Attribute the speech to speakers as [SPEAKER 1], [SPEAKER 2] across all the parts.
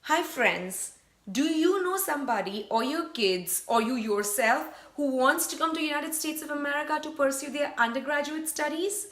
[SPEAKER 1] Hi friends, do you know somebody or your kids or you yourself who wants to come to United States of America to pursue their undergraduate studies?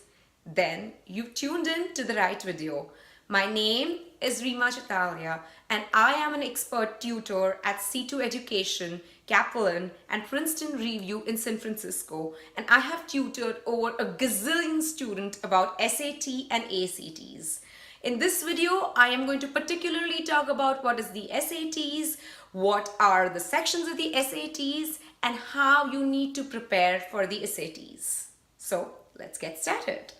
[SPEAKER 1] Then you've tuned in to the right video. My name is Rima Chatalia and I am an expert tutor at C2 Education, Kaplan and Princeton Review in San Francisco, and I have tutored over a gazillion students about SAT and ACTs. In this video, I am going to particularly talk about what is the SATs, what are the sections of the SATs, and how you need to prepare for the SATs. So let's get started.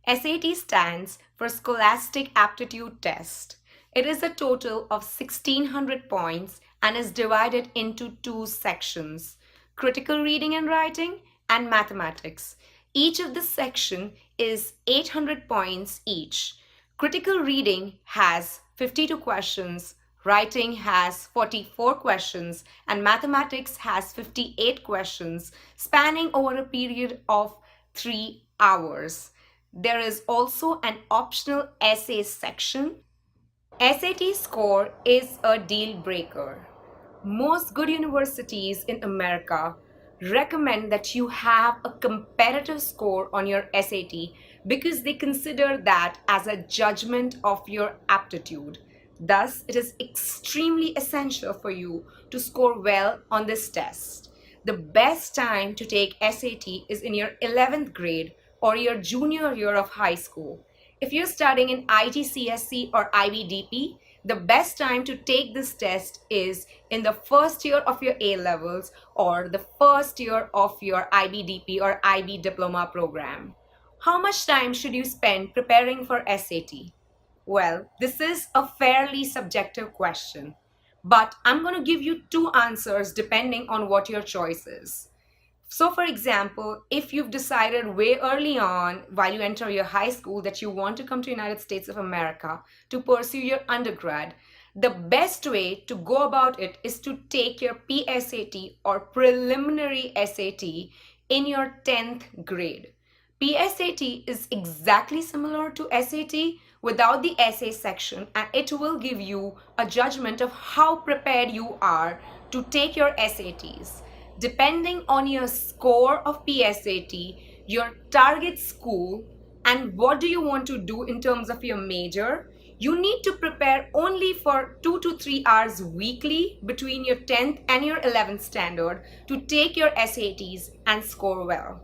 [SPEAKER 1] SAT stands for Scholastic Aptitude Test. It is a total of 1600 points and is divided into two sections: critical reading and writing and mathematics. Each of the section is 800 points each. Critical reading has 52 questions, writing has 44 questions, and mathematics has 58 questions spanning over a period of 3 hours. There is also an optional essay section. SAT score is a deal breaker. Most good universities in America recommend that you have a competitive score on your SAT because they consider that as a judgment of your aptitude. Thus, it is extremely essential for you to score well on this test. The best time to take SAT is in your 11th grade or your junior year of high school. If you're studying in IGCSE or IBDP, the best time to take this test is in the first year of your A levels or the first year of your IBDP or IB diploma program. How much time should you spend preparing for SAT? Well, this is a fairly subjective question, but I'm going to give you two answers depending on what your choice is. So, for example, if you've decided way early on while you enter your high school that you want to come to United States of America to pursue your undergrad, the best way to go about it is to take your PSAT or preliminary SAT in your 10th grade. PSAT is exactly similar to SAT without the essay section, and it will give you a judgment of how prepared you are to take your SATs. Depending on your score of PSAT, your target school, and what do you want to do in terms of your major, you need to prepare only for 2 to 3 hours weekly between your 10th and your 11th standard to take your SATs and score well.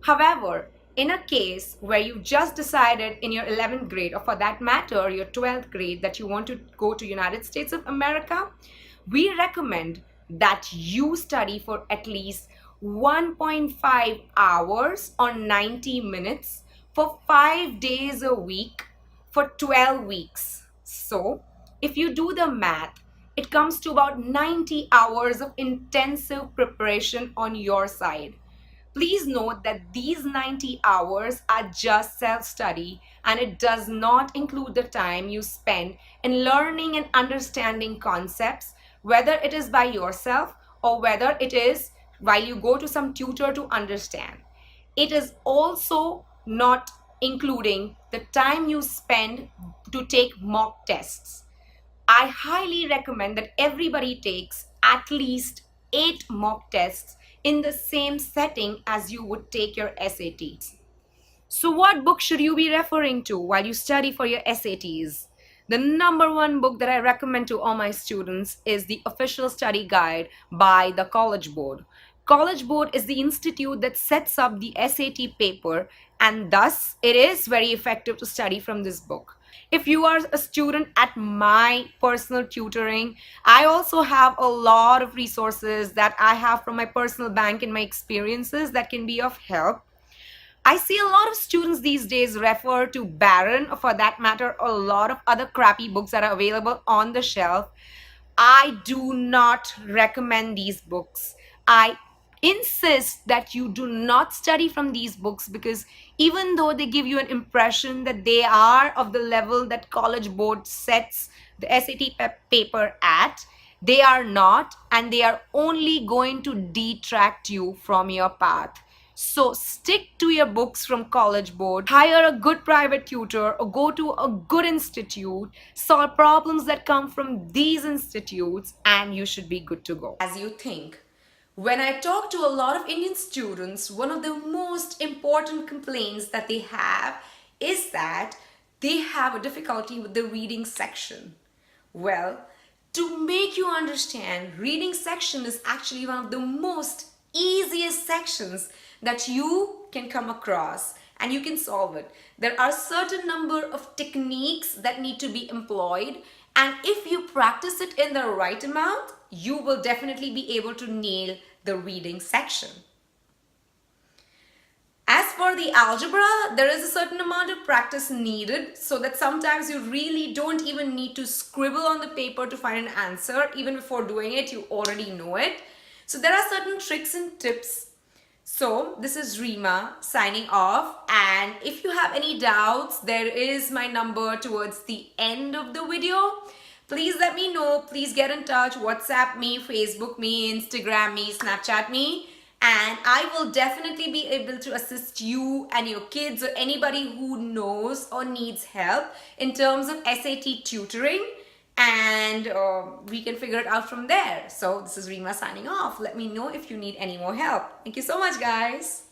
[SPEAKER 1] However, in a case where you just decided in your 11th grade, or for that matter your 12th grade, that you want to go to United States of America, we recommend that you study for at least 1.5 hours or 90 minutes for 5 days a week for 12 weeks. So, if you do the math, it comes to about 90 hours of intensive preparation on your side. Please note that these 90 hours are just self-study and it does not include the time you spend in learning and understanding concepts, whether it is by yourself or whether it is while you go to some tutor to understand. It is also not including the time you spend to take mock tests. I highly recommend that everybody takes at least 8 mock tests in the same setting as you would take your SATs. So, what book should you be referring to while you study for your SATs? The number one book that I recommend to all my students is the Official Study Guide by the College Board. College Board is the institute that sets up the SAT paper, and thus it is very effective to study from this book. If you are a student at my personal tutoring, I also have a lot of resources that I have from my personal bank and my experiences that can be of help. I see a lot of students these days refer to Barron, or for that matter, a lot of other crappy books that are available on the shelf. I do not recommend these books. I insist that you do not study from these books because even though they give you an impression that they are of the level that College Board sets the SAT paper at, they are not, and they are only going to detract you from your path. So stick to your books from College Board, hire a good private tutor, or go to a good institute, solve problems that come from these institutes, and you should be good to go. As you think. When I talk to a lot of Indian students, one of the most important complaints that they have is that they have a difficulty with the reading section. Well, to make you understand, reading section is actually one of the most easiest sections that you can come across and you can solve it. There are certain number of techniques that need to be employed, and if you practice it in the right amount, you will definitely be able to nail the reading section. As for the algebra, there is a certain amount of practice needed, so that sometimes you really don't even need to scribble on the paper to find an answer. Even before doing it, you already know it. So there are certain tricks and tips. So this is Reema signing off, and if you have any doubts, there is my number towards the end of the video. Please let me know. Please get in touch. WhatsApp me, Facebook me, Instagram me, Snapchat me, and I will definitely be able to assist you and your kids or anybody who knows or needs help in terms of SAT tutoring, and we can figure it out from there. So this is Reema signing off. Let me know if you need any more help. Thank you so much, guys.